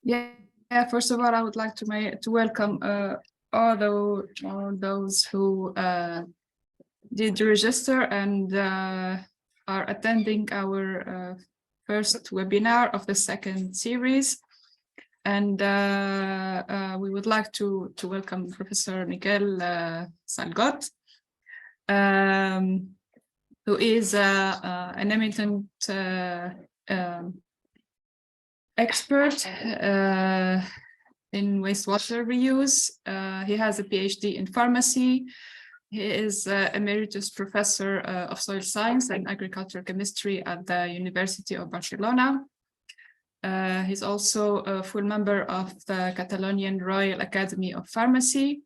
Yeah. First of all, I would like to welcome all those who did register and are attending our first webinar of the second series. And we would like to welcome Professor Miquel Salgot, who is an eminent expert in wastewater reuse. He has a PhD in pharmacy. He is Emeritus Professor of Soil Science and Agricultural Chemistry at the University of Barcelona. He's also a full member of the Catalonian Royal Academy of Pharmacy.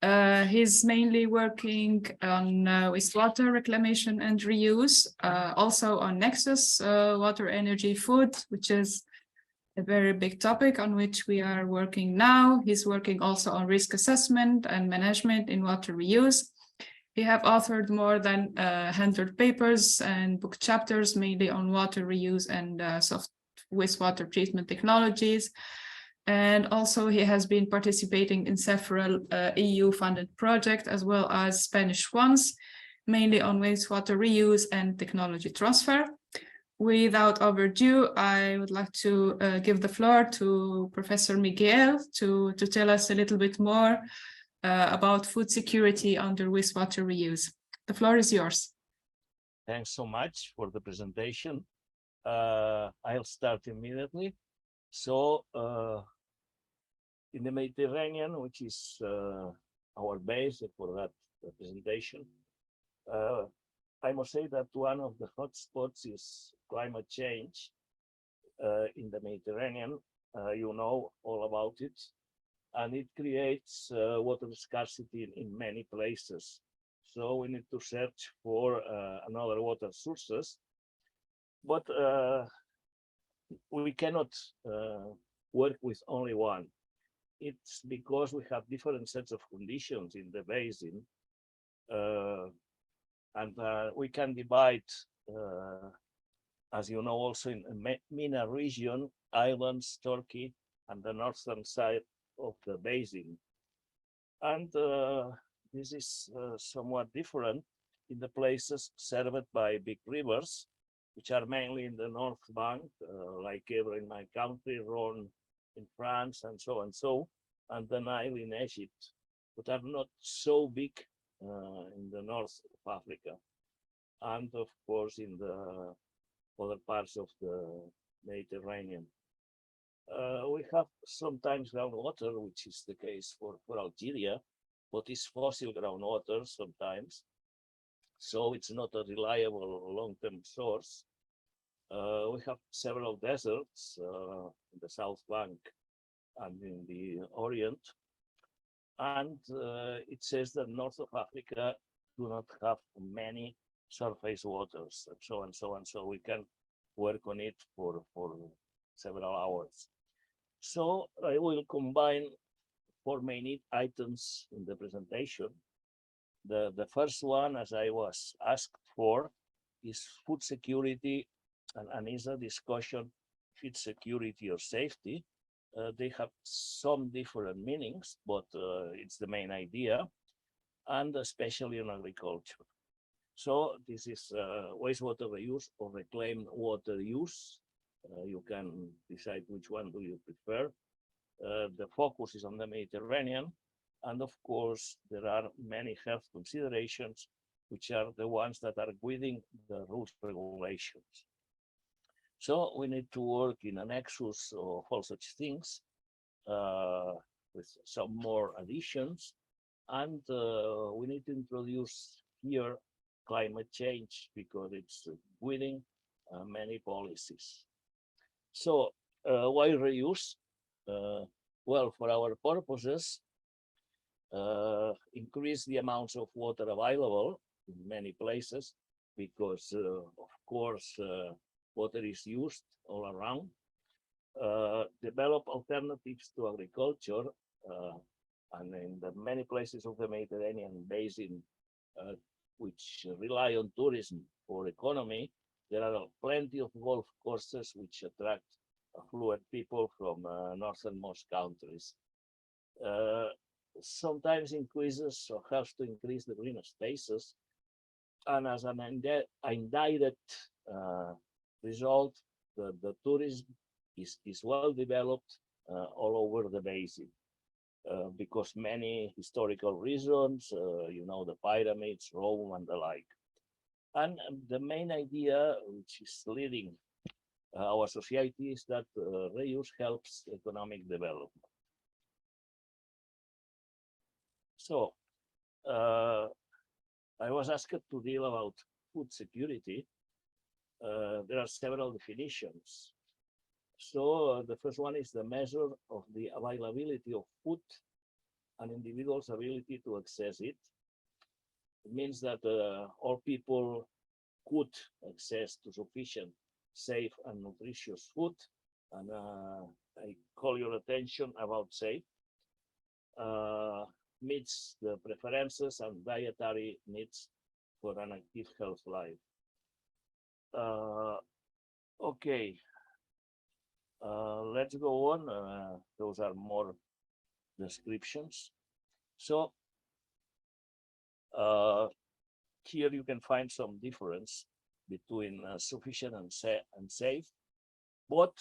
He's mainly working on wastewater reclamation and reuse, also on nexus, water, energy, food, which is a very big topic on which we are working now. He's working also on risk assessment and management in water reuse. He have authored more than 100 papers and book chapters, mainly on water reuse and soft wastewater treatment technologies. And also he has been participating in several EU-funded projects as well as Spanish ones, mainly on wastewater reuse and technology transfer. Without overdue, I would like to give the floor to Professor Miquel to tell us a little bit more about food security under wastewater reuse. The floor is yours. Thanks so much for the presentation. I'll start immediately. So in the Mediterranean, which is our base for that presentation, I must say that one of the hotspots is climate change in the Mediterranean. You know all about it, and it creates water scarcity in many places. So we need to search for another water sources, but we cannot work with only one. It's because we have different sets of conditions in the basin. And we can divide, as you know, also in MENA region, islands, Turkey, and the northern side of the basin. And this is somewhat different in the places served by big rivers, which are mainly in the North Bank, like Ebro in my country, Rhone in France, and so, and the Nile in Egypt, but are not so big in the north of Africa, and of course in the other parts of the Mediterranean. We have sometimes groundwater, which is the case for Algeria, but it's fossil groundwater sometimes, so it's not a reliable long-term source. We have several deserts in the South Bank and in the Orient, and it says that north of Africa do not have many surface waters, and so we can work on it for several hours. So I will combine four main items in the presentation. The first one, as I was asked for, is food security, and is a discussion, food security or safety. They have some different meanings, but it's the main idea, and especially in agriculture. So this is wastewater reuse or reclaimed water use. You can decide which one do you prefer. The focus is on the Mediterranean, and of course there are many health considerations, which are the ones that are within the rules regulations. So we need to work in a nexus of all such things with some more additions, and we need to introduce here climate change because it's within many policies. So why reuse? Well, for our purposes, increase the amounts of water available in many places because, of course, water is used all around. Develop alternatives to agriculture, and in the many places of the Mediterranean basin, which rely on tourism for economy, there are plenty of golf courses which attract affluent people from northernmost countries. Sometimes increases or helps to increase the green spaces, and as an indirect result, the tourism is well developed all over the basin. Because many historical reasons, the pyramids, Rome, and the like. And the main idea, which is leading our society, is that reuse helps economic development. So I was asked to deal about food security. There are several definitions. So the first one is the measure of the availability of food, an individual's ability to access it. It means that all people could access to sufficient, safe, and nutritious food. And I call your attention about safe. Meets the preferences and dietary needs for an active health life. Okay, let's go on. Those are more descriptions. So here you can find some difference between sufficient and safe, but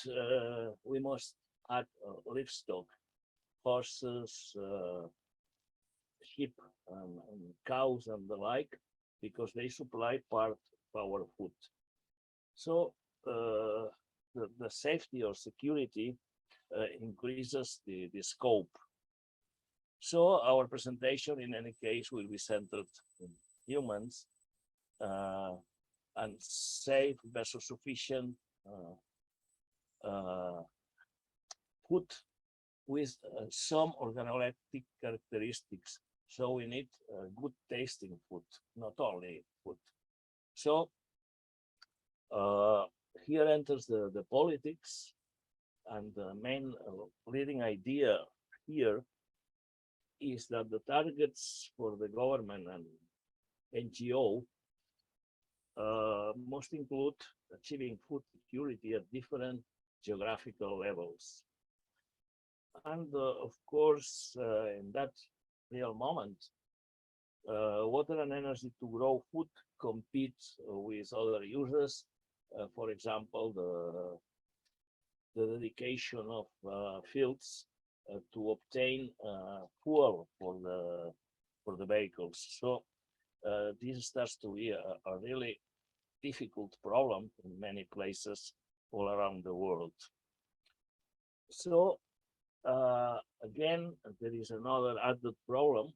we must add livestock, horses, sheep, and cows, and the like, because they supply part of our food. So the safety or security increases the scope. So our presentation, in any case, will be centered in humans and safe versus sufficient food with some organoleptic characteristics. So we need good tasting food, not only food. So here enters the politics, and the main leading idea here is that the targets for the government and NGO must include achieving food security at different geographical levels. And of course, in that real moment, water and energy to grow food compete with other uses. For example, the dedication of fields to obtain fuel for the vehicles. So this starts to be a really difficult problem in many places all around the world. So again, there is another added problem,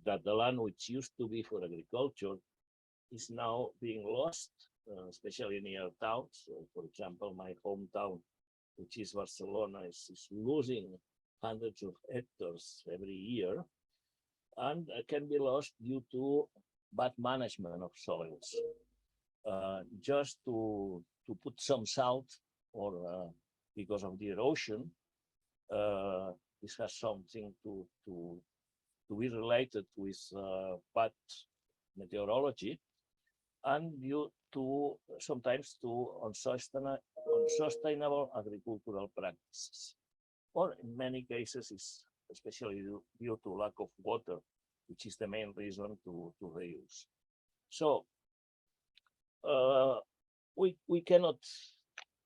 that the land which used to be for agriculture is now being lost, especially near towns. For example, my hometown, which is Barcelona, is losing hundreds of hectares every year, and can be lost due to bad management of soils. Just to put some salt, or because of the erosion, this has something to be related with bad meteorology, and due to sometimes to unsustainable agricultural practices, or in many cases is especially due to lack of water, which is the main reason to reuse. So we cannot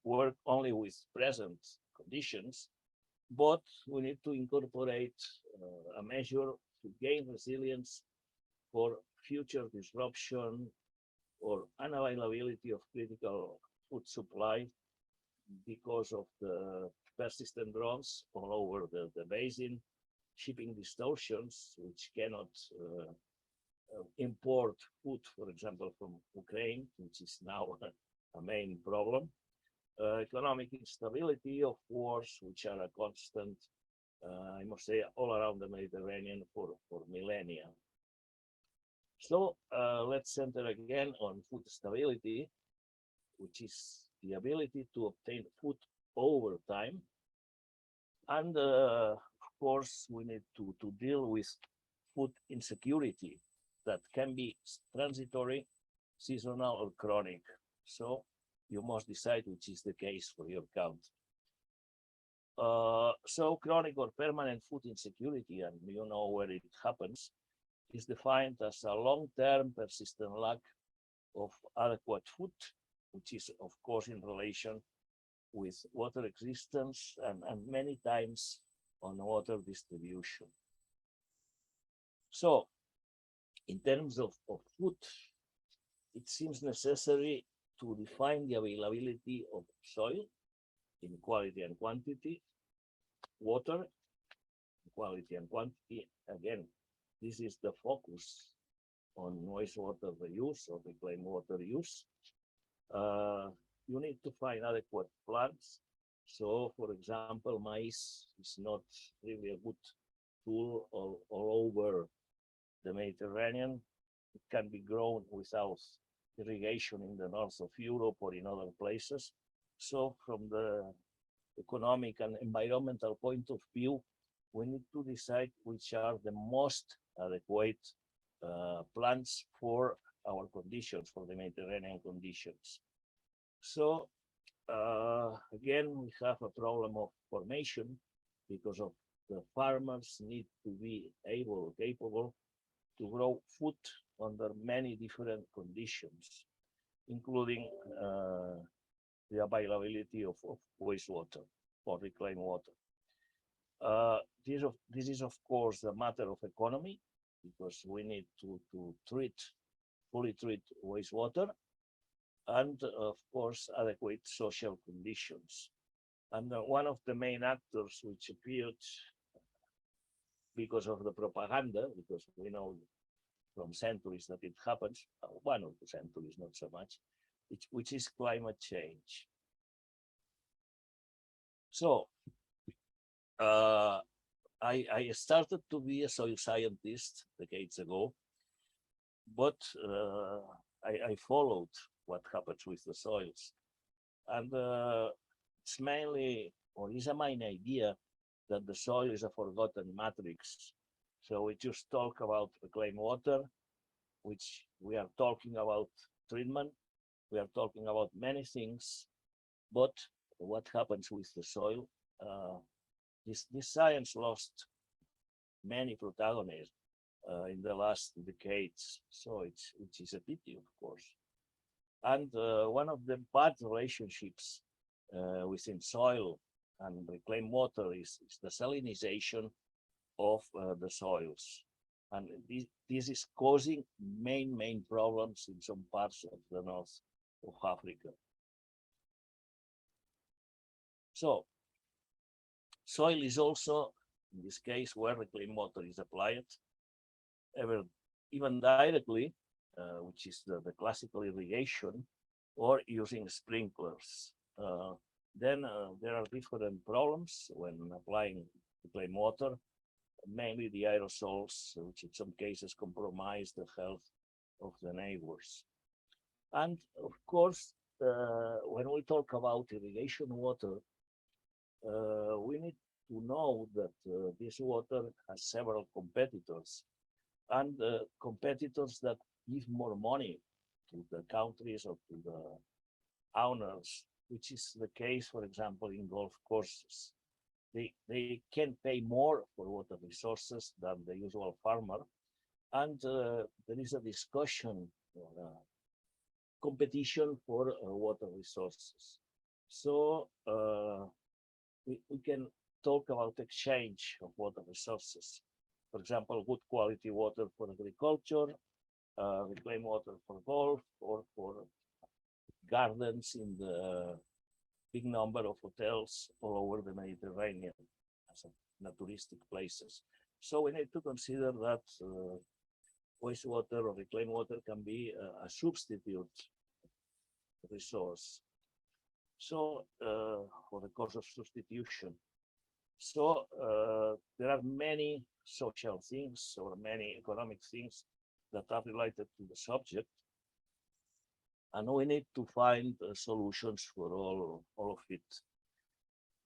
work only with present conditions, but we need to incorporate a measure to gain resilience for future disruption or unavailability of critical food supply because of the persistent droughts all over the basin, shipping distortions, which cannot import food, for example, from Ukraine, which is now a main problem. Economic instability of wars, which are a constant, I must say, all around the Mediterranean for millennia. So let's center again on food stability, which is the ability to obtain food over time. And of course, we need to deal with food insecurity that can be transitory, seasonal, or chronic. So you must decide which is the case for your country. So chronic or permanent food insecurity, and you know where it happens, is defined as a long-term persistent lack of adequate food, which is of course in relation with water existence and many times on water distribution. So in terms of food, it seems necessary to define the availability of soil in quality and quantity, water, quality and quantity. Again, this is the focus on wastewater reuse or reclaimed water use. You need to find adequate plants. So, for example, maize is not really a good tool all over the Mediterranean. It can be grown without irrigation in the north of Europe or in other places. So from the economic and environmental point of view, we need to decide which are the most adequate plants for our conditions, for the Mediterranean conditions. So again, we have a problem of formation because of the farmers need to be capable to grow food under many different conditions, including the availability of wastewater or reclaimed water. This is of course a matter of economy because we need to fully treat wastewater and of course adequate social conditions. And one of the main actors which appeared because of the propaganda, because we know from centuries that it happens, one of the centuries, not so much, which is climate change. So I started to be a soil scientist decades ago, but I followed what happens with the soils. And it's mainly, or is a main idea, that the soil is a forgotten matrix. So we just talk about reclaimed water, which we are talking about treatment, we are talking about many things, but what happens with the soil? This science lost many protagonists in the last decades, so which is a pity, of course. And one of the bad relationships within soil and reclaimed water is the salinization of the soils. And this is causing main problems in some parts of the north of Africa. So soil is also, in this case, where reclaimed water is applied, even directly, which is the classical irrigation, or using sprinklers. Then there are different problems when applying reclaimed water, mainly the aerosols, which in some cases compromise the health of the neighbors. And of course, when we talk about irrigation water, we need to know that this water has several competitors, and competitors that give more money to the countries or to the owners, which is the case, for example, in golf courses. They can pay more for water resources than the usual farmer, and there is a discussion or competition for water resources. So we can talk about exchange of water resources. For example, good quality water for agriculture, reclaimed water for golf, or for gardens in the big number of hotels all over the Mediterranean as naturistic places. So we need to consider that wastewater or reclaimed water can be a substitute resource. So for the course of substitution. So there are many social things or many economic things that are related to the subject. And we need to find solutions for all of it.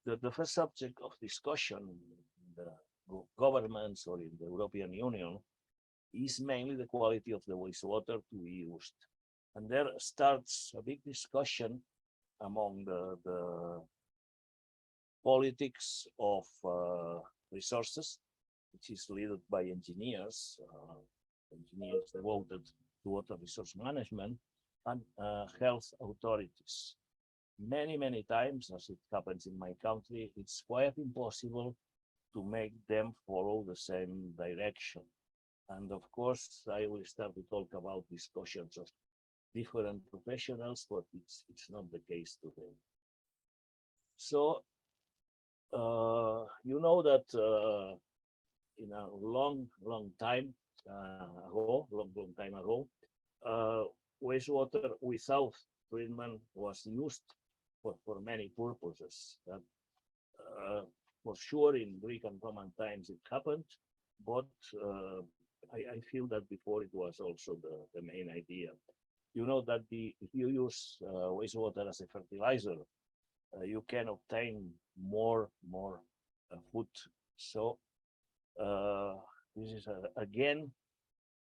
The first subject of discussion in the governments or in the European Union is mainly the quality of the wastewater to be used. And there starts a big discussion among the politics of resources, which is led by engineers, engineers devoted to water resource management, and health authorities. Many times, as it happens in my country, it's quite impossible to make them follow the same direction. And of course, I will start to talk about discussions of different professionals, but it's not the case today. So, you know that in a long time ago, long time ago, wastewater without treatment was used for many purposes. For sure, in Greek and Roman times it happened, but I feel that before it was also the main idea. You know that if you use wastewater as a fertilizer, you can obtain more food. So this is again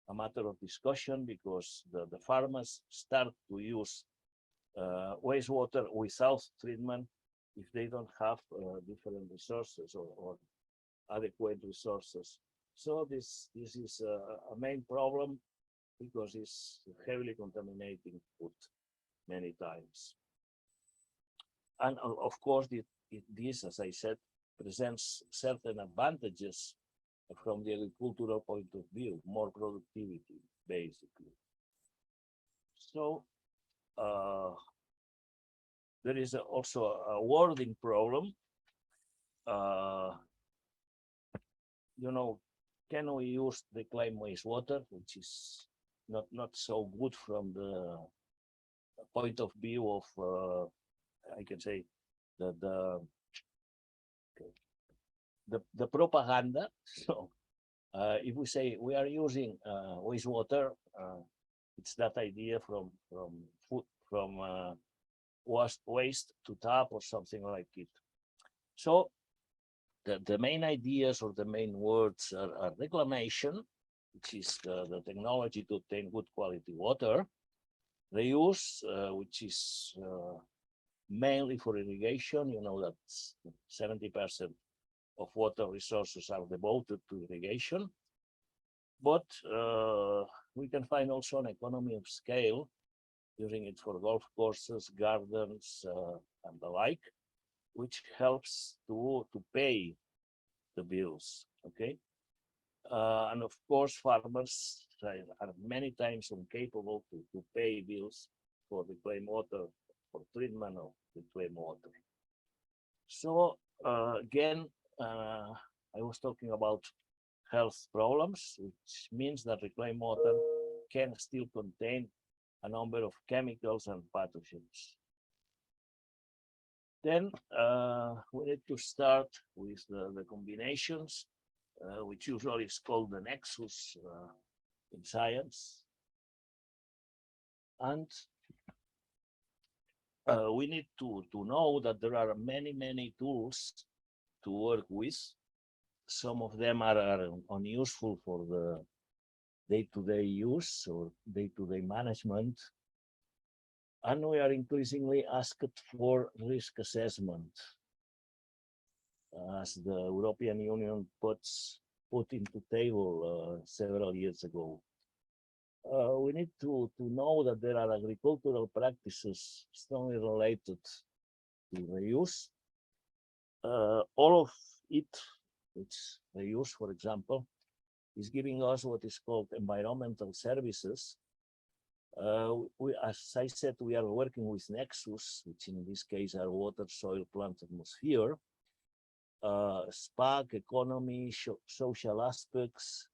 a matter of discussion, because the farmers start to use wastewater without treatment if they don't have different resources or adequate resources. So this is a main problem, because it's heavily contaminating food many times. And of course, this, as I said, presents certain advantages from the agricultural point of view, more productivity, basically. So there is also a wording problem. You know, can we use reclaimed wastewater, which is not so good from the point of view of, I can say, the propaganda. So if we say we are using wastewater, it's that idea from food, from waste to tap or something like it. So the main ideas or the main words are reclamation, which is the technology to obtain good quality water; reuse, which is mainly for irrigation. You know that 70% of water resources are devoted to irrigation. But we can find also an economy of scale, using it for golf courses, gardens, and the like, which helps to pay the bills, okay? And of course, farmers are many times incapable to pay bills for reclaimed water, for treatment of reclaimed water. So again, I was talking about health problems, which means that reclaimed water can still contain a number of chemicals and pathogens. Then we need to start with the combinations, which usually is called the nexus in science. And we need to know that there are many tools to work with. Some of them are unuseful for the day-to-day use or day-to-day management. And we are increasingly asked for risk assessment, as the European Union put into table several years ago. We need to know that there are agricultural practices strongly related to reuse. All of it, which reuse, for example, is giving us what is called environmental services. As I said, we are working with nexus, which in this case are water, soil, plant, atmosphere, SPAC, economy, social aspects.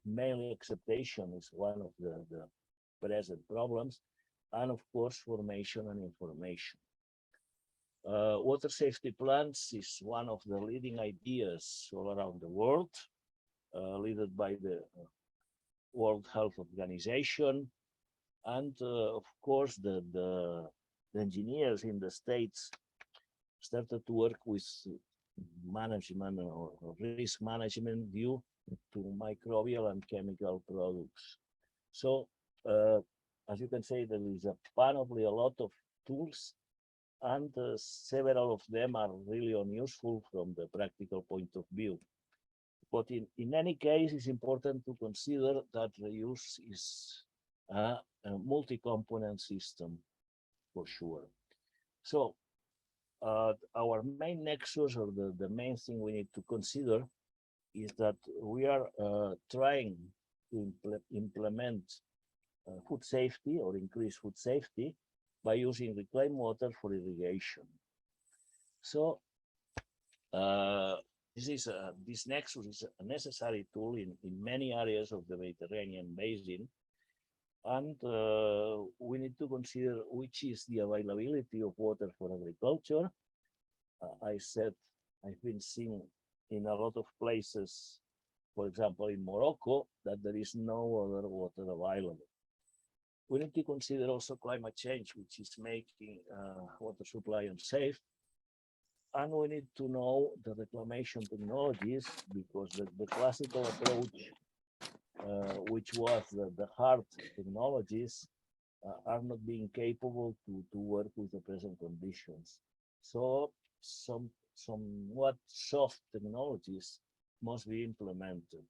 Mainly acceptation is one of the present problems, and of course, formation and information. Water safety plans is one of the leading ideas all around the world, led by the World Health Organization, and of course the engineers in the States started to work with management or risk management due to microbial and chemical products. So as you can say, there is a panoply, a lot of tools, and several of them are really unuseful from the practical point of view. But in any case, it's important to consider that reuse is a multi-component system for sure. So our main nexus, or the main thing we need to consider, is that we are trying to implement food safety or increase food safety by using reclaimed water for irrigation. So this nexus is a necessary tool in many areas of the Mediterranean basin, and we need to consider which is the availability of water for agriculture. I said I've been seeing in a lot of places, for example, in Morocco, that there is no other water available. We need to consider also climate change, which is making water supply unsafe. And we need to know the reclamation technologies, because the classical approach, which was the hard technologies, are not being capable to work with the present conditions. So somewhat soft technologies must be implemented,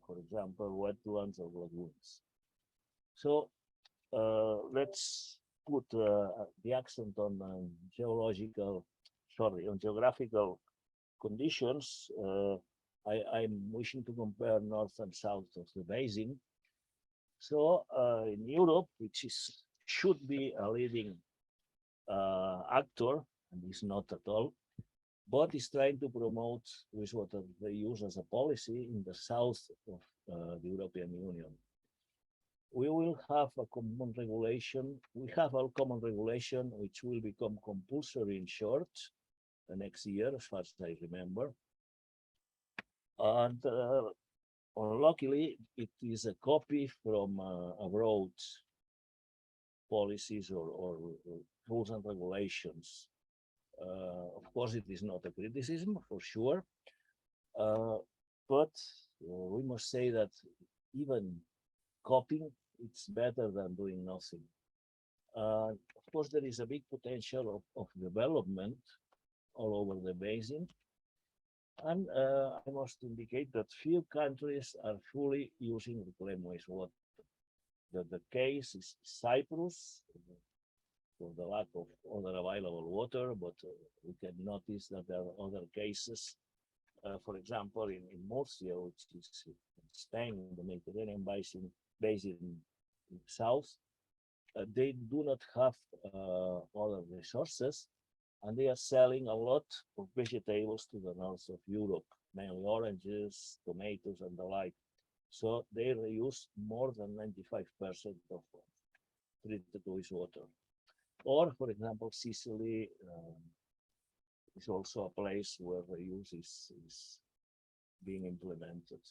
for example, wetlands or lagoons. So let's put the accent on geographical conditions. I'm wishing to compare north and south of the basin. So in Europe, which should be a leading actor, and is not at all, but is trying to promote wastewater reuse as a policy in the south of the European Union. We will have a common regulation. We have a common regulation which will become compulsory in short the next year, as far as I remember. And unluckily, it is a copy from abroad policies or rules and regulations. Of course, it is not a criticism, for sure, but we must say that even copying, it's better than doing nothing. Of course, there is a big potential of development all over the basin. And I must indicate that few countries are fully using reclaimed wastewater. The case is Cyprus, for the lack of other available water, but we can notice that there are other cases. For example, in Murcia, which is in Spain, the Mediterranean basin in south, they do not have other resources, and they are selling a lot of vegetables to the north of Europe, mainly oranges, tomatoes, and the like. So they reuse more than 95% of treated wastewater. Or, for example, Sicily is also a place where reuse is being implemented.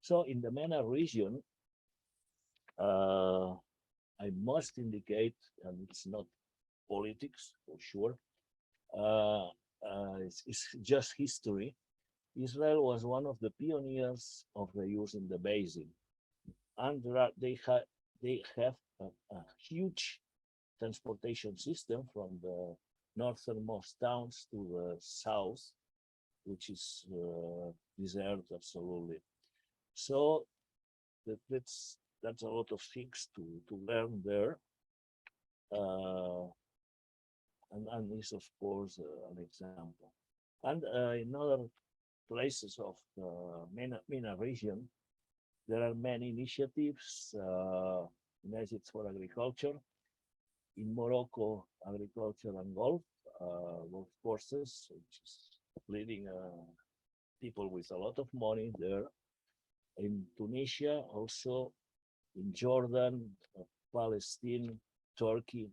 So in the MENA region, I must indicate, and it's not politics for sure, it's just history. Israel was one of the pioneers of reuse in the basin, and they have a huge transportation system from the northernmost towns to the south, which is desert absolutely. So that's a lot of things to learn there. And this, of course, an example. And in other places of the MENA region, there are many initiatives, initiatives for agriculture. In Morocco, agriculture and golf forces, which is leading people with a lot of money there. In Tunisia, also in Jordan, Palestine, Turkey,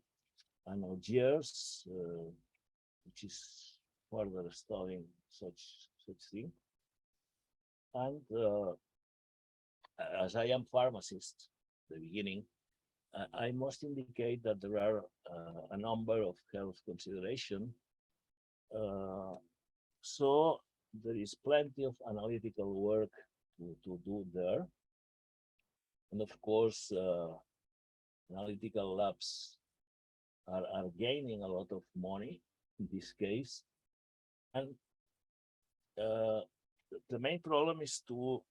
and Algiers, which is further studying such thing. And as I am pharmacist at the beginning, I must indicate that there are a number of health considerations. So there is plenty of analytical work to do there. And of course, analytical labs are gaining a lot of money in this case. And the main problem is to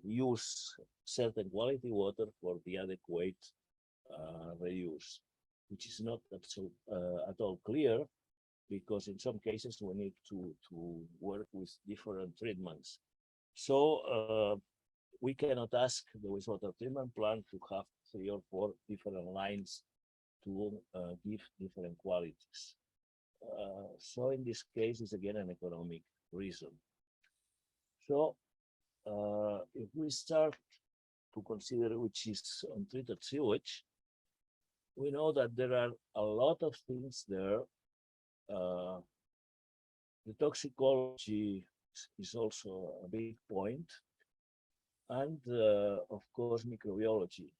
use certain quality water for the adequate reuse, which is not at all clear, because in some cases we need to work with different treatments. So we cannot ask the wastewater treatment plant to have 3 or 4 different lines to give different qualities. So in this case, it's again an economic reason. So if we start to consider which is untreated sewage, we know that there are a lot of things there. The toxicology is also a big point, and of course microbiology,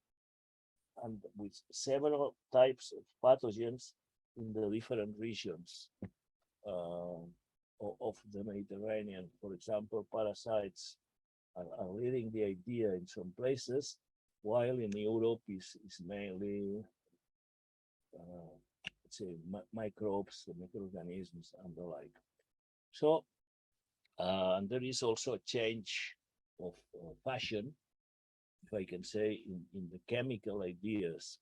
and with several types of pathogens in the different regions of the Mediterranean. For example, parasites are leading the idea in some places, while in Europe is mainly let's say microbes, microorganisms, and the like. So, and there is also a change of fashion, if I can say, in the chemical ideas.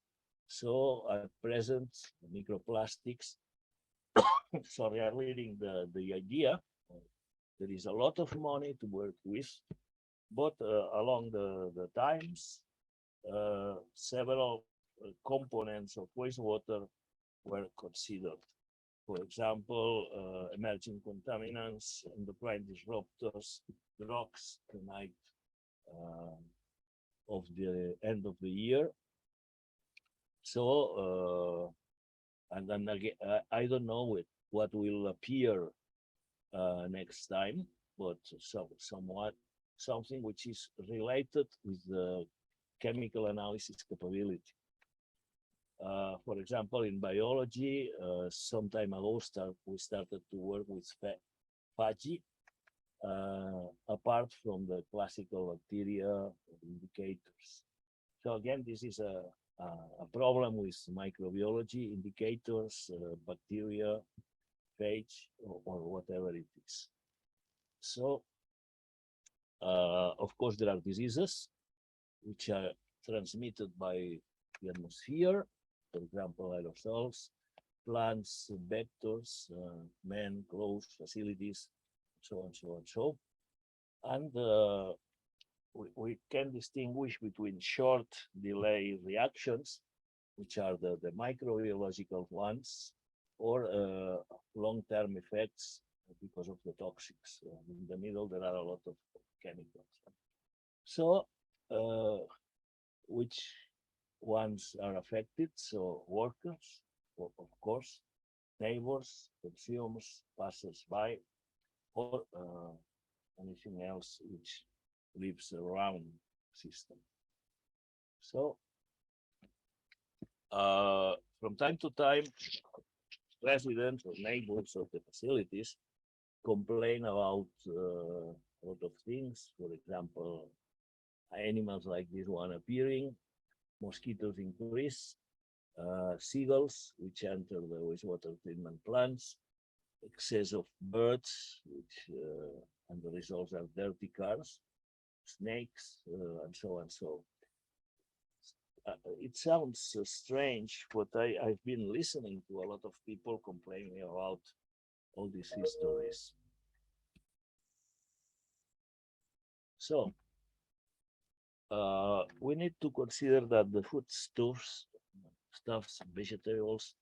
So at present, microplastics, sorry, are leading the idea. There is a lot of money to work with, but along the times, several components of wastewater were considered. For example, emerging contaminants, endocrine disruptors, drugs, the night of the end of the year. So, and then again, I don't know what will appear next time, but somewhat something which is related with the chemical analysis capability. For example, in biology, some time ago, we started to work with phagy, apart from the classical bacteria indicators. So again, this is a problem with microbiology indicators, bacteria, phage, or whatever it is. So, of course, there are diseases which are transmitted by the atmosphere, for example, aerosols, plants, vectors, men, clothes, facilities, so on, so on, so. And we can distinguish between short delay reactions, which are the microbiological ones, or long-term effects because of the toxics. In the middle, there are a lot of chemicals. So, which ones are affected? So workers, of course, neighbors, consumers, passers-by, or anything else which lives around system. So from time to time, residents or neighbors of the facilities complain about a lot of things. For example, animals like this one appearing, mosquitoes increase, seagulls which enter the wastewater treatment plants, excess of birds, which and the results are dirty cars, snakes, and so on. So it sounds strange, but I've been listening to a lot of people complaining about all these histories. So we need to consider that the foodstuffs, vegetables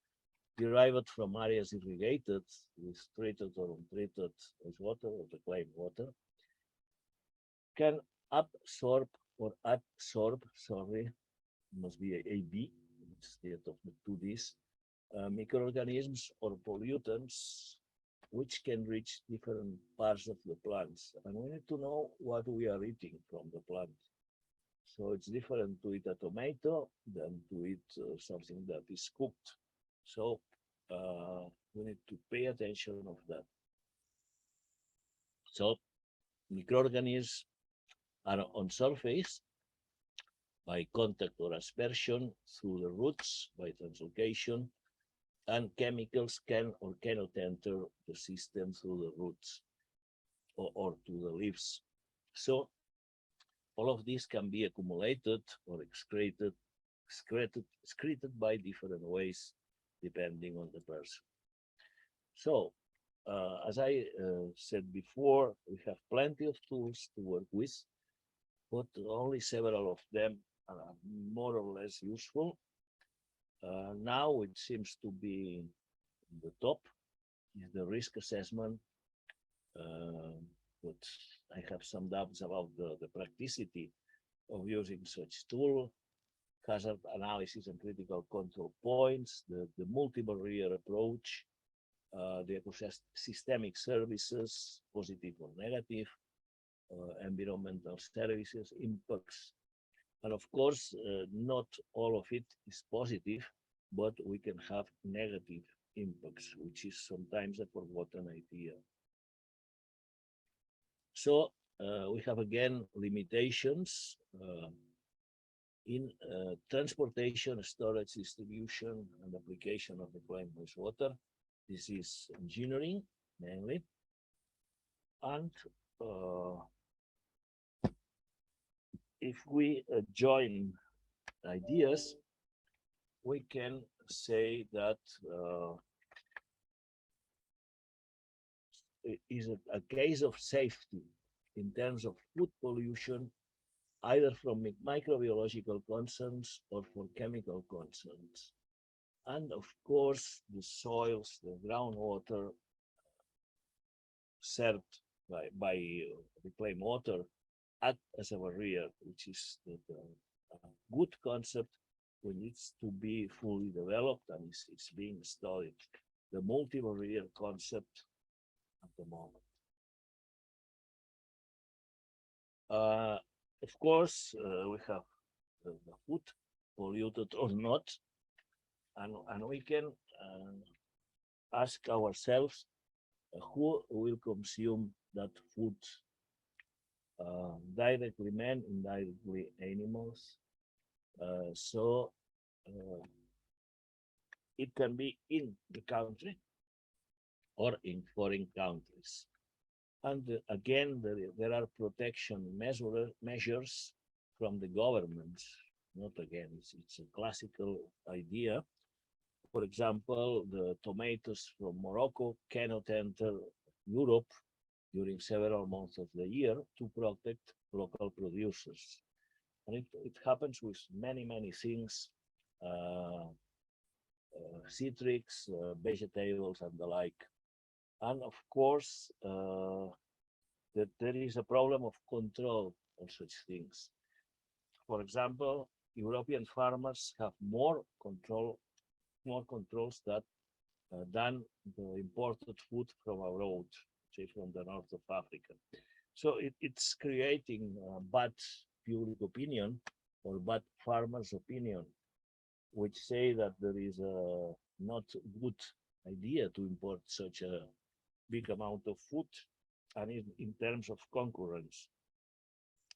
derived from areas irrigated with treated or untreated wastewater or reclaimed water can absorb, sorry, must be AB instead of the 2Ds, microorganisms or pollutants which can reach different parts of the plants. And we need to know what we are eating from the plant. So it's different to eat a tomato than to eat something that is cooked. So we need to pay attention of that. So microorganisms are on surface, by contact or aspersion through the roots by translocation, and chemicals can or cannot enter the system through the roots or to the leaves. So all of these can be accumulated or excreted by different ways, depending on the person. So, as I said before, we have plenty of tools to work with, but only several of them are more or less useful. Now it seems to be the top is the risk assessment, but I have some doubts about the practicity of using such tool, hazard analysis and critical control points, the multi-barrier approach, the ecosystemic services, positive or negative, environmental services, impacts. And of course, not all of it is positive, but we can have negative impacts, which is sometimes a forgotten idea. So we have again limitations in transportation, storage, distribution, and application of reclaimed wastewater. This is engineering mainly. And if we join ideas, we can say that it is a case of safety in terms of food pollution, either from microbiological concerns or for chemical concerns. And of course, the soils, the groundwater served by reclaimed water act as a barrier, which is the good concept when it's to be fully developed and it's being studied. The multi-barrier concept at the moment. Of course, we have the food, polluted or not, and we can ask ourselves who will consume that food, directly men, indirectly animals. So it can be in the country or in foreign countries. And again, there are protection measures from the government. Not again, it's a classical idea. For example, the tomatoes from Morocco cannot enter Europe during several months of the year to protect local producers. And it happens with many things, citrics, vegetables, and the like. And of course, that there is a problem of control of such things. For example, European farmers have more controls than the imported food from abroad, say from the north of Africa. So it's creating bad public opinion or bad farmers' opinion, which say that there is a not good idea to import such a big amount of food, and in terms of concurrence.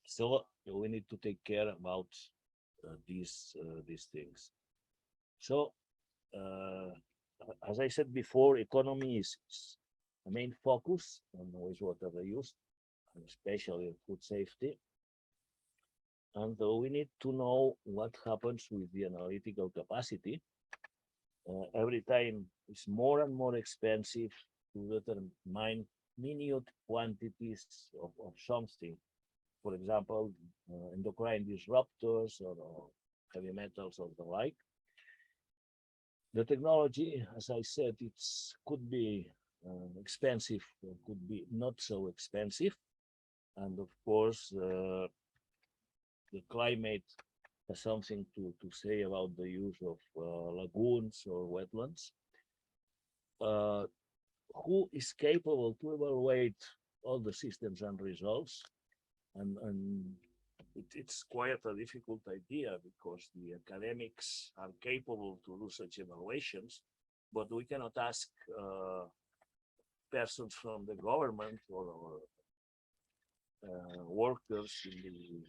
So we need to take care about these things. So as I said before, economy is the main focus on wastewater reuse, and especially food safety. And we need to know what happens with the analytical capacity. Every time it's more and more expensive to determine minute quantities of something. For example, endocrine disruptors or heavy metals or the like. The technology, as I said, could be expensive or could be not so expensive. And of course, the climate has something to say about the use of lagoons or wetlands. Who is capable to evaluate all the systems and results? And it's quite a difficult idea because the academics are capable to do such evaluations, but we cannot ask persons from the government or workers in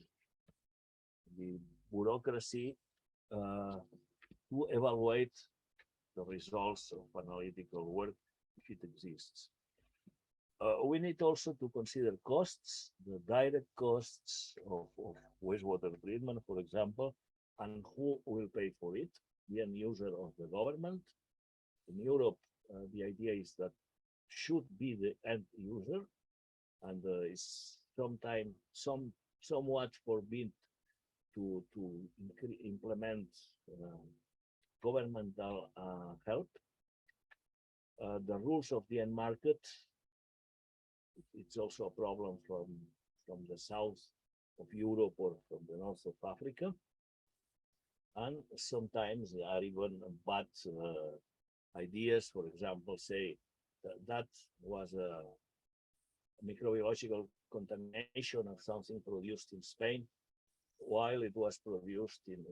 the bureaucracy to evaluate the results of analytical work if it exists. We need also to consider costs, the direct costs of wastewater treatment, for example, and who will pay for it, the end user of the government. In Europe, the idea is that should be the end user, and is sometimes somewhat forbidden to implement governmental help. The rules of the end market, it's also a problem from the south of Europe or from the north of Africa. And sometimes there are even bad ideas. For example, say that was a microbiological contamination of something produced in Spain, while it was produced in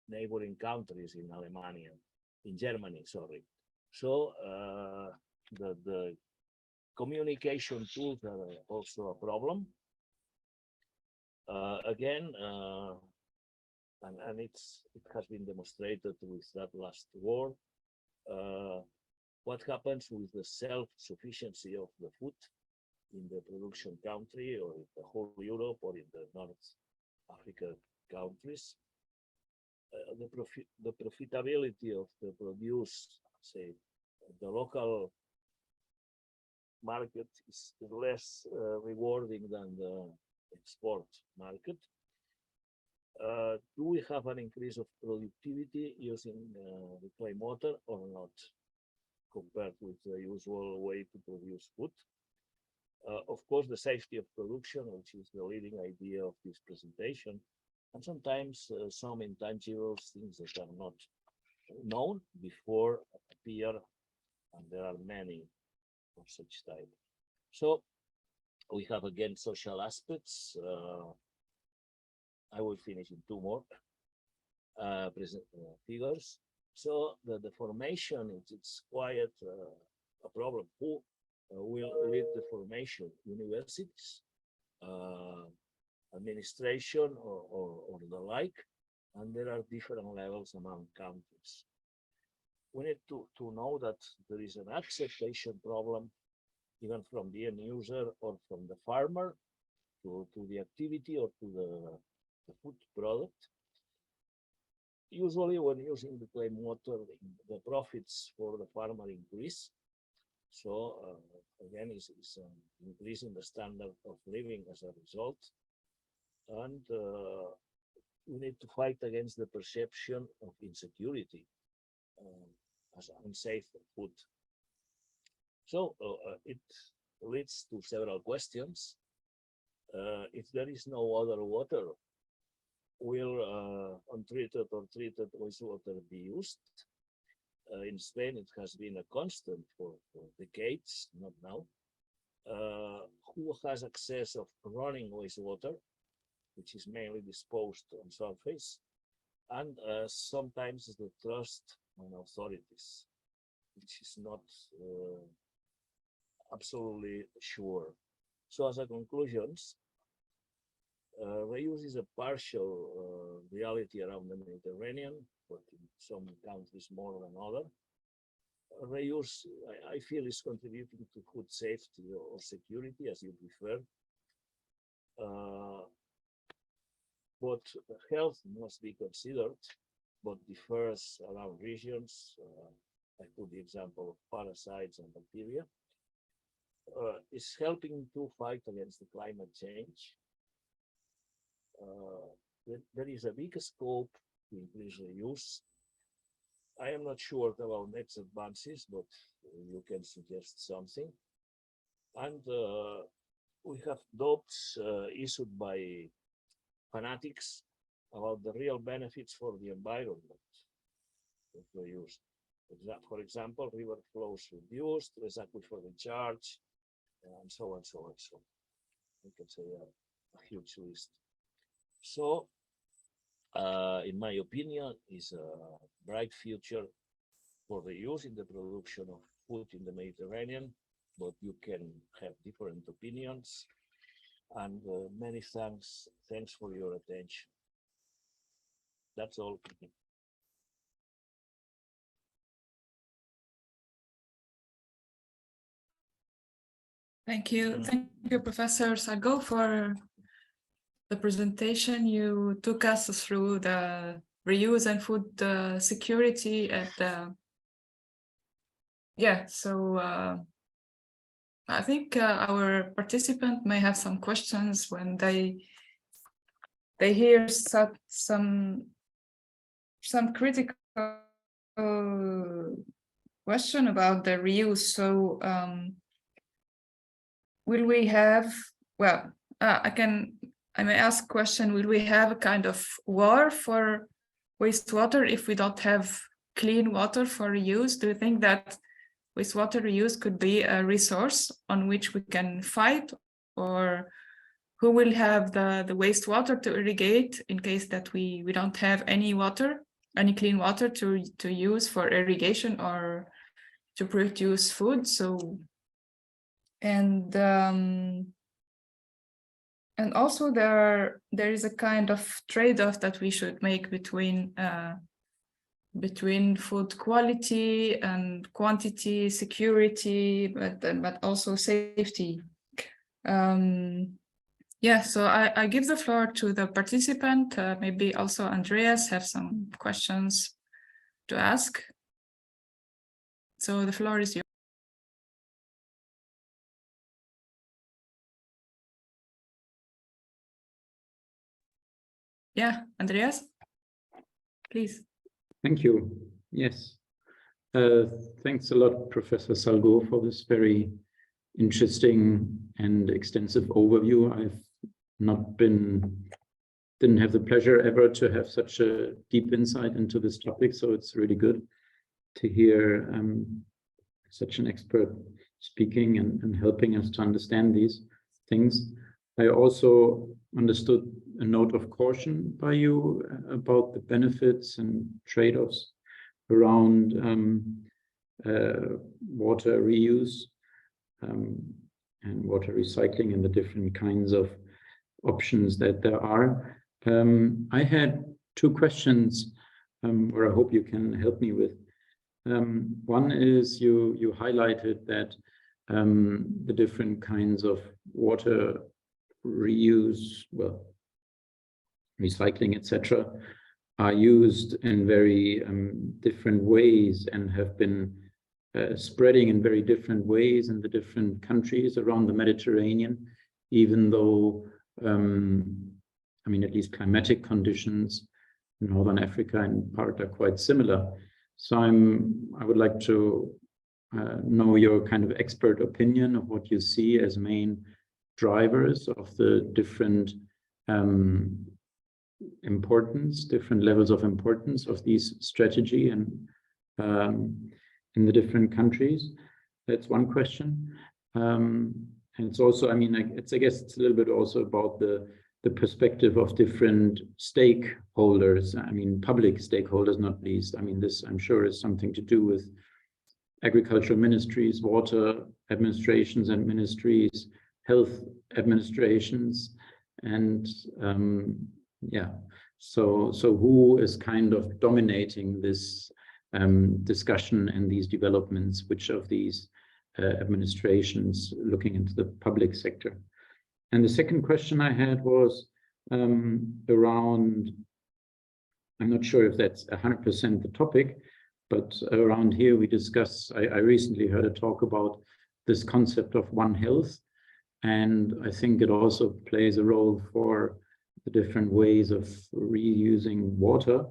neighboring countries in Germany, sorry. So the communication tools are also a problem. Again, and it has been demonstrated with that last war. What happens with the self-sufficiency of the food in the production country, or in the whole Europe, or in the North Africa countries? The profitability of the produce, say, the local market is less rewarding than the export market. Do we have an increase of productivity using reclaimed water or not, compared with the usual way to produce food? Of course, the safety of production, which is the leading idea of this presentation, and sometimes some intangible things that are not known before appear, and there are many of such type. So we have again social aspects. I will finish in two more figures. So the formation, it's quite a problem. Who will lead the formation? Universities, administration, or the like, and there are different levels among countries. We need to know that there is an acceptation problem, even from the end user or from the farmer to the activity or to the food product. Usually when using reclaimed water, the profits for the farmer increase. So again, it's increasing the standard of living as a result. And we need to fight against the perception of insecurity as unsafe food. So it leads to several questions. If there is no other water, will untreated or treated wastewater be used? In Spain, it has been a constant for decades, not now. Who has access of running wastewater, which is mainly disposed on surface? And sometimes the trust on authorities, which is not absolutely sure. So as a conclusions, reuse is a partial reality around the Mediterranean, but in some countries more than others. Reuse, I feel, is contributing to food safety or security, as you prefer. But health must be considered, but differs around regions. I put the example of parasites and bacteria. Is helping to fight against the climate change. There is a big scope to increase reuse. I am not sure about next advances, but you can suggest something. And we have doubts issued by fanatics about the real benefits for the environment of reuse. For example, river flows reduced, less aquifer recharge, and so on, so on, so on. We can say a huge list. So, in my opinion, is a bright future for the use in the production of food in the Mediterranean, but you can have different opinions. And many thanks for your attention. That's all. Thank you, Professor Salgot, for the presentation. You took us through the reuse and food security at so I think our participant may have some questions when they hear some critical question about the reuse. So will we have, well, I may ask a question, will we have a kind of war for wastewater if we don't have clean water for reuse? Do you think that wastewater reuse could be a resource on which we can fight? Or who will have the wastewater to irrigate in case that we don't have any water, any clean water to use for irrigation or to produce food? So, and also there is a kind of trade-off that we should make between food quality and quantity, security, but also safety. So I give the floor to the participant. Maybe also Andreas have some questions to ask. So the floor is yours. Yeah, Andreas, please. Thank you. Yes. Thanks a lot, Professor Salgot, for this very interesting and extensive overview. I've didn't have the pleasure ever to have such a deep insight into this topic, so it's really good to hear such an expert speaking and helping us to understand these things. I also understood a note of caution by you about the benefits and trade-offs around water reuse and water recycling and the different kinds of options that there are. I had two questions where I hope you can help me with. One is you highlighted that the different kinds of water reuse, well, recycling, etc., are used in very different ways and have been spreading in very different ways in the different countries around the Mediterranean, even though, I mean, at least climatic conditions in Northern Africa in part are quite similar. So I would like to know your kind of expert opinion of what you see as main drivers of the different different levels of importance of these strategy and in the different countries. That's one question. And it's also, I mean, I guess it's a little bit also about the perspective of different stakeholders. I mean, public stakeholders, not least. I mean, this, I'm sure, is something to do with agricultural ministries, water administrations and ministries, health administrations, and so who is kind of dominating this discussion and these developments? Which of these administrations looking into the public sector? And the second question I had was around, I'm not sure if that's 100% the topic, but around here we discuss, I recently heard a talk about this concept of One Health, and I think it also plays a role for the different ways of reusing water.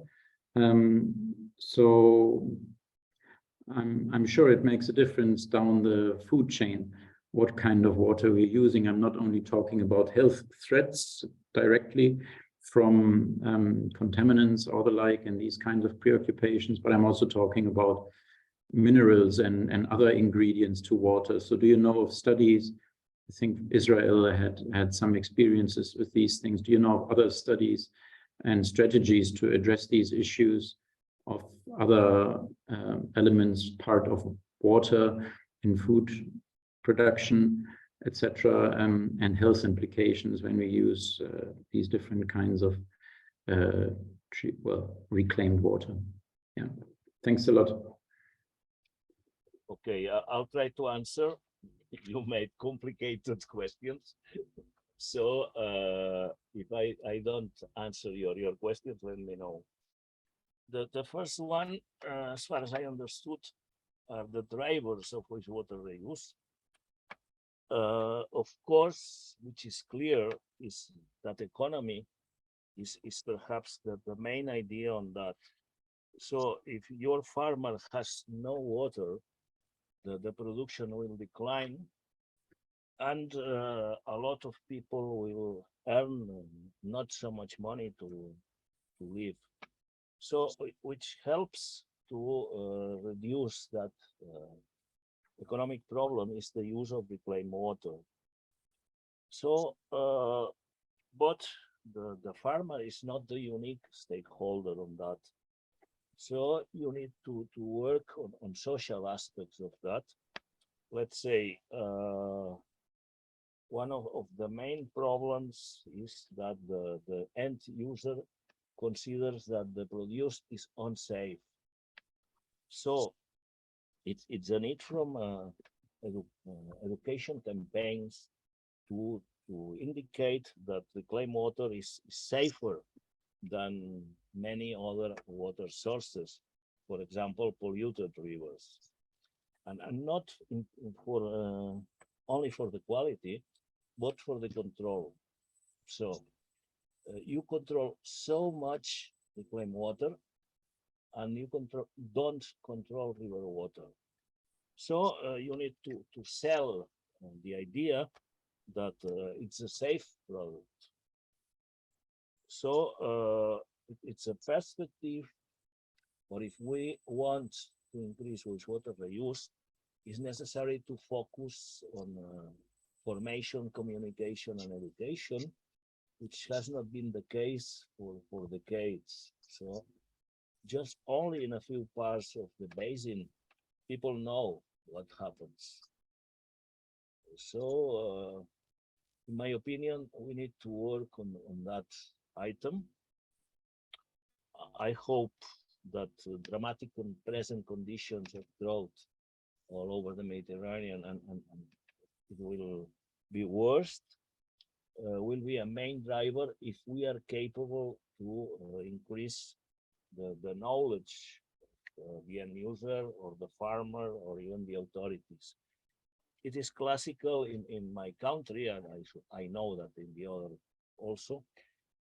So I'm sure it makes a difference down the food chain, what kind of water we're using. I'm not only talking about health threats directly from contaminants or the like and these kinds of preoccupations, but I'm also talking about minerals and other ingredients to water. So do you know of studies? I think Israel had some experiences with these things. Do you know of other studies and strategies to address these issues of other elements, part of water in food production? etc., and health implications when we use these different kinds of reclaimed water. Yeah, thanks a lot. Okay, I'll try to answer. You made complicated questions. So if I don't answer your questions, let me know. The first one, as far as I understood, are the drivers of wastewater reuse. Of course, which is clear, is that economy is perhaps the main idea on that. So if your farmer has no water, the production will decline, and a lot of people will earn not so much money to live. So which helps to reduce that economic problem is the use of reclaimed water. So, but the farmer is not the unique stakeholder on that. So you need to work on social aspects of that. Let's say one of the main problems is that the end user considers that the produce is unsafe. So it's a need from education campaigns to indicate that reclaimed water is safer than many other water sources, for example, polluted rivers, and not for only for the quality, but for the control. So you control so much reclaimed water, and you don't control river water. So you need to sell the idea that it's a safe product. So it's a perspective, or if we want to increase wastewater reuse, it's necessary to focus on formation, communication, and education, which has not been the case for decades. So just only in a few parts of the basin, people know what happens. So in my opinion, we need to work on that item. I hope that dramatic and present conditions of drought all over the Mediterranean and it will be worst, will be a main driver if we are capable to increase the knowledge of the end user or the farmer or even the authorities. It is classical in my country, and I know that in the other also,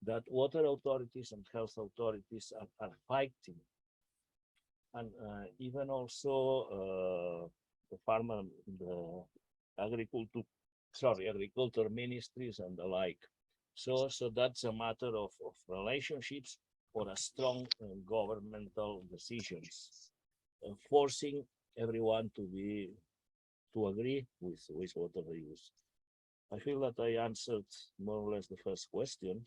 that water authorities and health authorities are fighting. And even also the farmer, the agriculture ministries and the like. So that's a matter of relationships or a strong governmental decisions, forcing everyone to agree with wastewater reuse. I feel that I answered more or less the first question.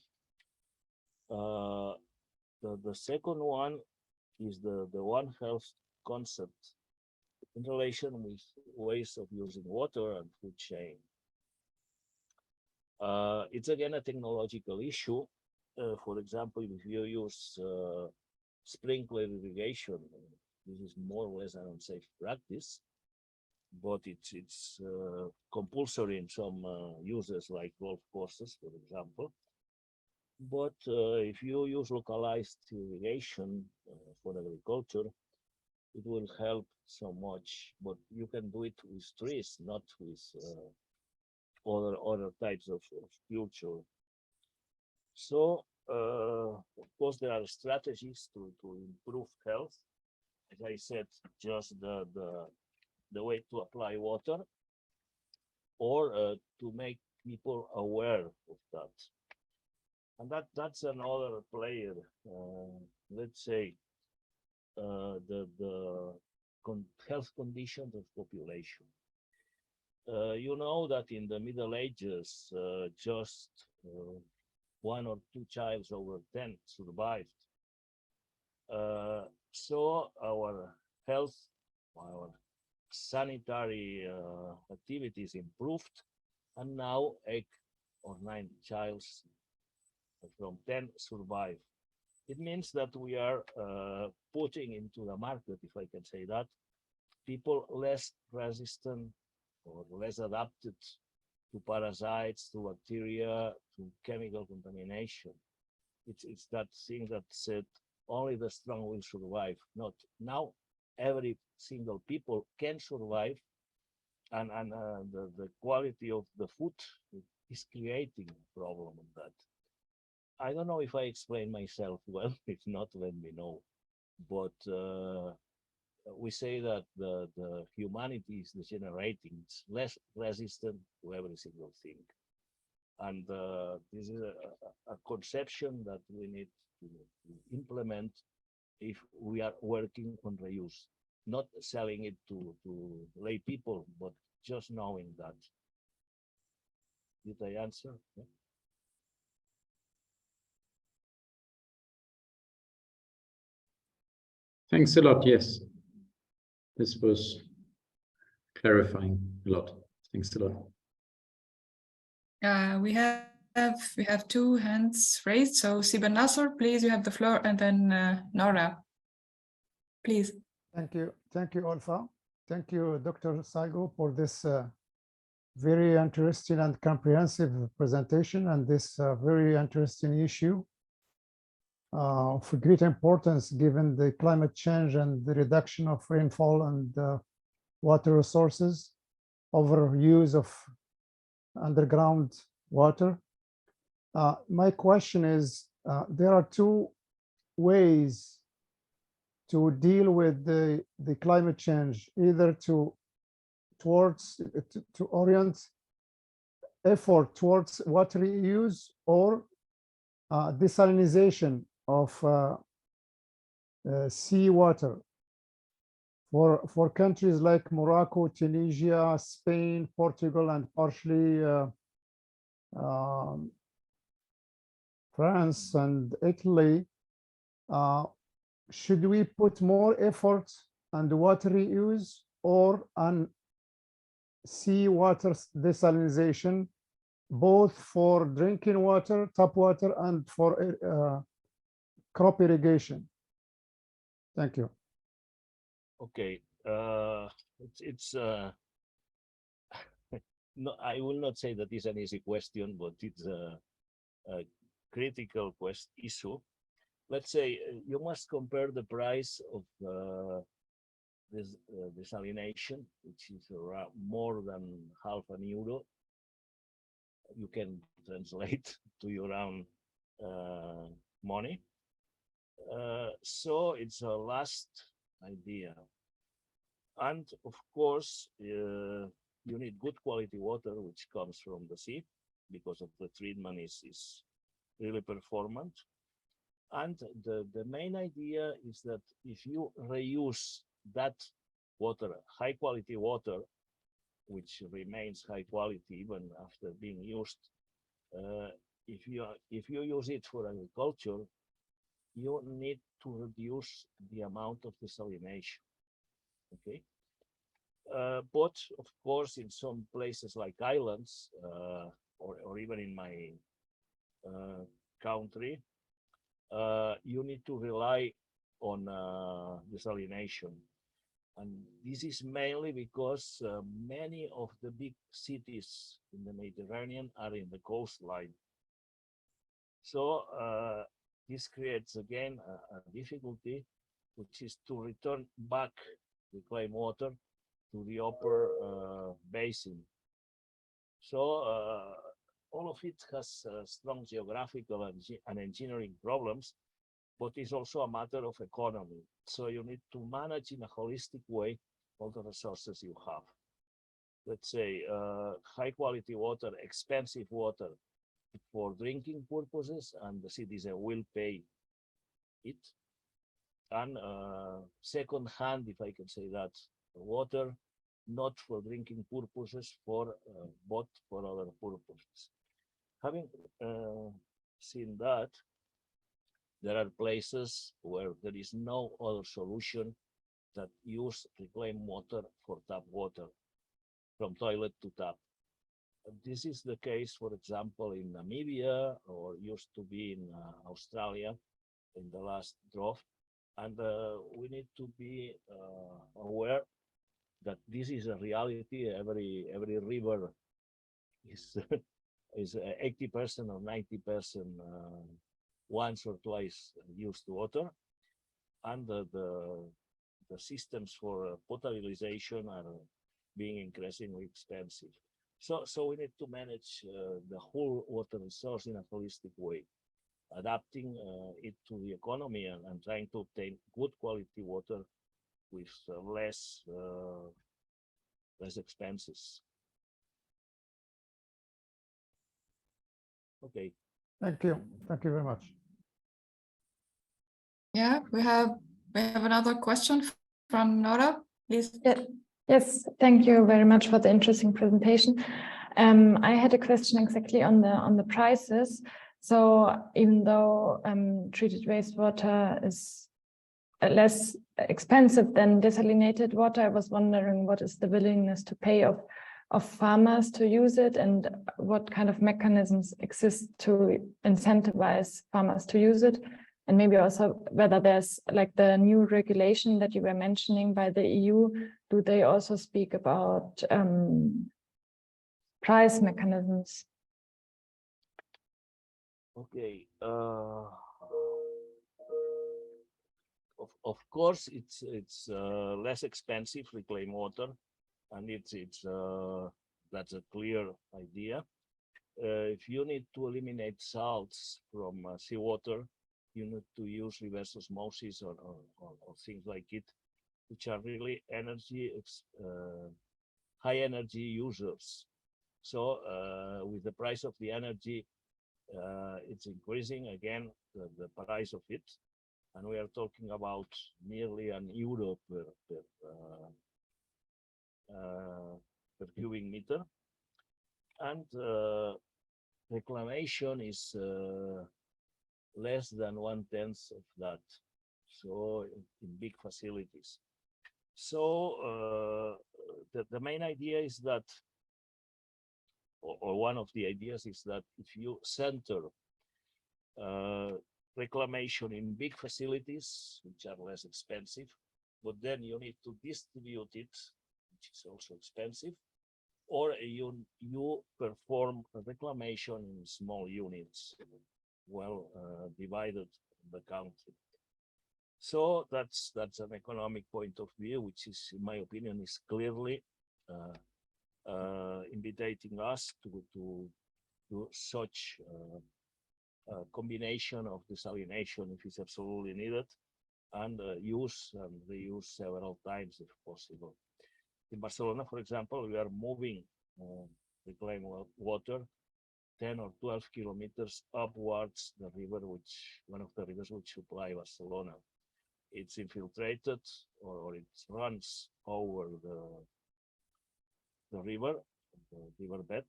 The second one is the One Health concept in relation with ways of using water and food chain. It's again a technological issue. For example, if you use sprinkler irrigation, this is more or less an unsafe practice, but it's compulsory in some uses like golf courses, for example. But if you use localized irrigation for agriculture, it will help so much. But you can do it with trees, not with other types of culture. So of course there are strategies to improve health. As I said, just the way to apply water, or to make people aware of that. And that's another player. Let's say the health conditions of population. You know that in the Middle Ages, just 1 or 2 children over 10 survived. So our health, our sanitary activities improved, and now 8 or 9 children from 10 survive. It means that we are putting into the market, if I can say that, people less resistant or less adapted to parasites, to bacteria, to chemical contamination. It's that thing that said only the strong will survive. Not now, every single people can survive, and the quality of the food is creating a problem on that. I don't know if I explain myself well. If not, let me know. But we say that the humanity is degenerating. It's less resistant to every single thing. And this is a conception that we need to implement if we are working on reuse, not selling it to lay people, but just knowing that. Did I answer? Yeah. Thanks a lot. Yes, this was clarifying a lot. Thanks a lot. We have 2 hands raised. So Siban Nasser, please, you have the floor, and then Nora, please. Thank you, Olfa. Thank you, Dr. Salgot, for this very interesting and comprehensive presentation, and this very interesting issue of great importance given the climate change and the reduction of rainfall and water resources, overuse of underground water. My question is, there are 2 ways to deal with the climate change, either to orient effort towards water reuse or desalinization of seawater. For countries like Morocco, Tunisia, Spain, Portugal, and partially France and Italy, should we put more effort on the water reuse or on seawater desalinization, both for drinking water, tap water, and for crop irrigation? Thank you. Okay, it's no, I will not say that it's an easy question, but it's a critical issue. Let's say you must compare the price of this desalination, which is around more than €0.50. You can translate to your own money. So it's a last idea. And of course, you need good quality water, which comes from the sea, because of the treatment is really performant. And the main idea is that if you reuse that water, high quality water, which remains high quality even after being used, if you use it for agriculture, you need to reduce the amount of desalination. Okay, but of course, in some places like islands, or even in my country, you need to rely on desalination. And this is mainly because many of the big cities in the Mediterranean are in the coastline. So this creates again a difficulty, which is to return back reclaimed water to the upper basin. So all of it has strong geographical and engineering problems, but it's also a matter of economy. So you need to manage in a holistic way all the resources you have. Let's say high quality water, expensive water for drinking purposes, and the citizen will pay it. And second hand, if I can say that, water not for drinking purposes, but for other purposes. Having seen that, there are places where there is no other solution that use reclaimed water for tap water, from toilet to tap. This is the case, for example, in Namibia, or used to be in Australia in the last drought. And we need to be aware that this is a reality. Every river is is 80% or 90% once or twice used water, and the systems for potabilization are being increasingly expensive. So we need to manage the whole water resource in a holistic way, adapting it to the economy and trying to obtain good quality water with less expenses. Okay. Thank you. Thank you very much. Yeah, we have another question from Nora, please. Yeah. Yes, thank you very much for the interesting presentation. I had a question exactly on the prices. So even though treated wastewater is less expensive than desalinated water, I was wondering what is the willingness to pay of farmers to use it, and what kind of mechanisms exist to incentivize farmers to use it, and maybe also whether there's like the new regulation that you were mentioning by the EU, do they also speak about price mechanisms? Okay. Of course, it's less expensive reclaim water, and it's that's a clear idea. If you need to eliminate salts from seawater, you need to use reverse osmosis or things like it, which are really high energy users. So with the price of the energy, it's increasing again the price of it, and we are talking about nearly €1 per cubic meter, and reclamation is less than 1/10 of that, so in big facilities. So the main idea is that, or one of the ideas is that if you center reclamation in big facilities, which are less expensive, but then you need to distribute it, which is also expensive, or you perform reclamation in small units, well divided in the country. So that's an economic point of view, which is, in my opinion, is clearly inviting us to do such combination of desalination if it's absolutely needed, and use and reuse several times if possible. In Barcelona, for example, we are moving reclaimed water 10 or 12 kilometers upwards the river, one of the rivers which supply Barcelona. It's infiltrated, or it runs over the riverbed.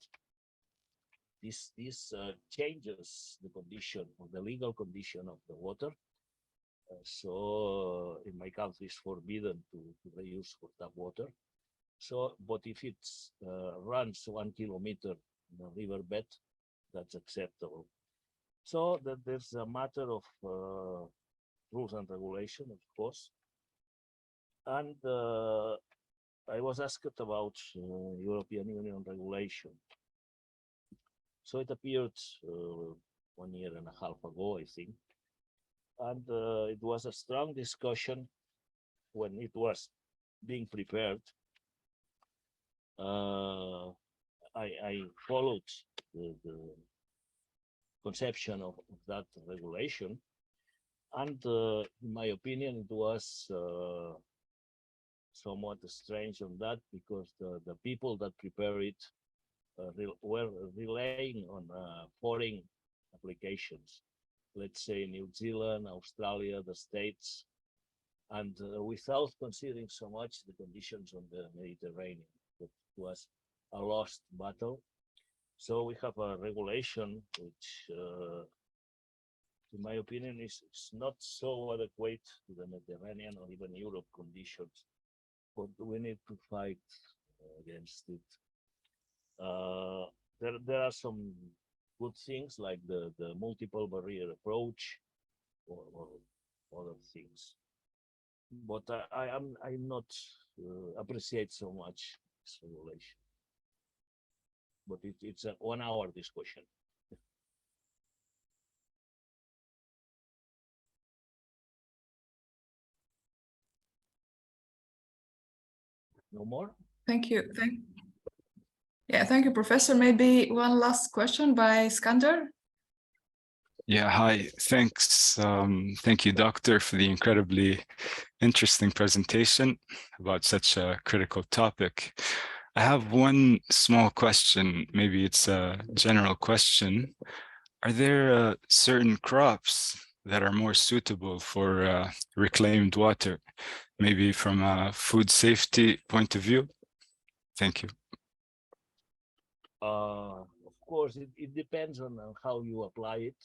This changes the condition, or the legal condition of the water. So in my country, it's forbidden to reuse for tap water. So, but if it runs 1 kilometer in the riverbed, that's acceptable. So that there's a matter of rules and regulation, of course. And I was asked about European Union regulation. So it appeared 1.5 years ago, I think. And it was a strong discussion when it was being prepared. I followed the conception of that regulation, and in my opinion, it was somewhat strange on that, because the people that prepare it were relying on foreign applications, let's say New Zealand, Australia, the States, and without considering so much the conditions on the Mediterranean. It was a lost battle. So we have a regulation which, in my opinion, is not so adequate to the Mediterranean or even Europe conditions, but we need to fight against it. there are some good things like the multiple barrier approach or other things. But I'm not appreciate so much this regulation. But it's a 1 hour discussion. No more? Thank you. Thank you, Professor. Maybe one last question by Skander. Yeah, hi, thanks. Thank you, Doctor, for the incredibly interesting presentation about such a critical topic. I have one small question, maybe it's a general question. Are there certain crops that are more suitable for reclaimed water, maybe from a food safety point of view? Thank you. Of course, it depends on how you apply it.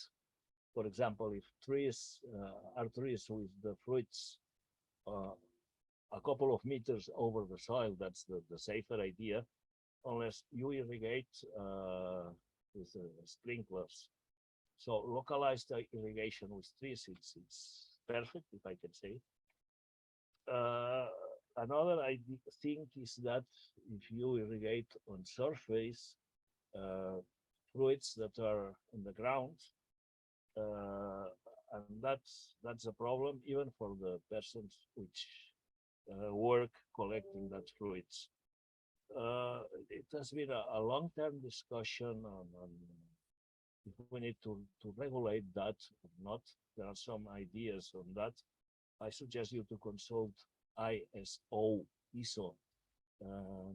For example, if trees are trees with the fruits a couple of meters over the soil, that's the safer idea, unless you irrigate with sprinklers. So localized irrigation with trees, it's perfect, if I can say. Another thing is that if you irrigate on surface fruits that are in the ground, and that's a problem even for the persons which work collecting that fruits. It has been a long-term discussion on if we need to regulate that or not. There are some ideas on that. I suggest you to consult ISO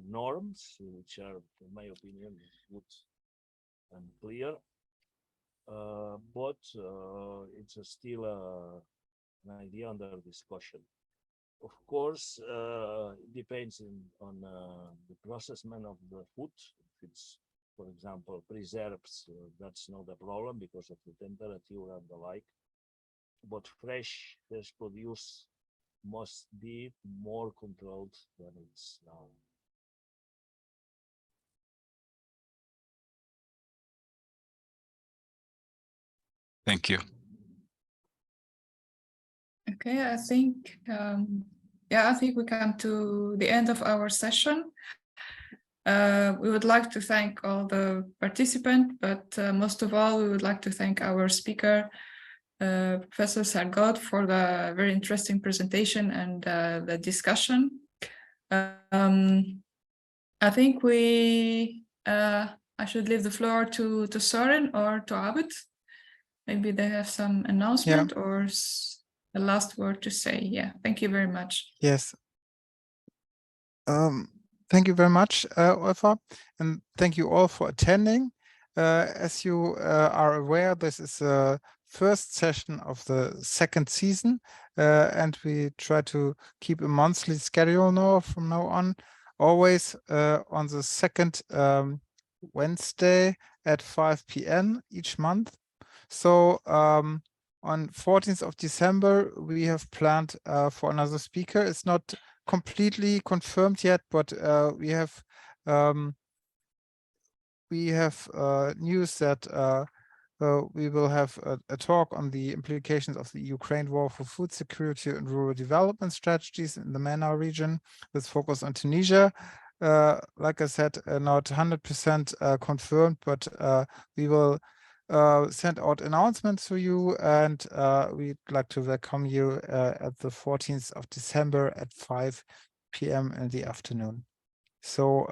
norms, which are, in my opinion, good and clear. But it's still an idea under discussion. Of course, it depends on the processment of the food. If it's, for example, preserves, that's not a problem because of the temperature and the like. But fresh produce must be more controlled than it's now. Thank you. Okay, I think we come to the end of our session. We would like to thank all the participants, but most of all, we would like to thank our speaker, Professor Salgot, for the very interesting presentation and the discussion. I think I should leave the floor to Soren or to Abid. Maybe they have some announcement or a last word to say. Yeah, thank you very much. Yes. Thank you very much, Olfa, and thank you all for attending. As you are aware, this is the first session of the second season, and we try to keep a monthly schedule now from now on, always on the second Wednesday at 5 p.m. each month. So on 14th of December, we have planned for another speaker. It's not completely confirmed yet, but we have news that we will have a talk on the implications of the Ukraine war for food security and rural development strategies in the MENA region with focus on Tunisia. Like I said, not 100% confirmed, but we will send out announcements to you, and we'd like to welcome you at the 14th of December at 5 p.m. in the afternoon. So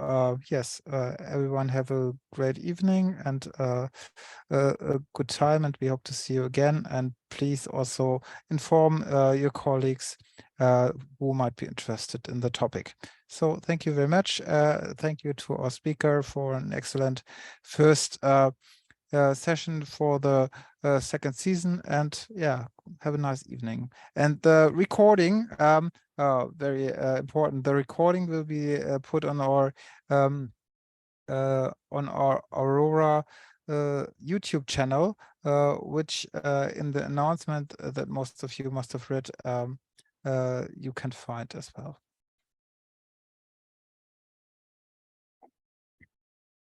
yes, everyone have a great evening and a good time, and we hope to see you again. And please also inform your colleagues who might be interested in the topic. So thank you very much. Thank you to our speaker for an excellent first session for the second season, and yeah, have a nice evening. And the recording, very important, the recording will be put on our AURORA YouTube channel, which in the announcement that most of you must have read, you can find as well.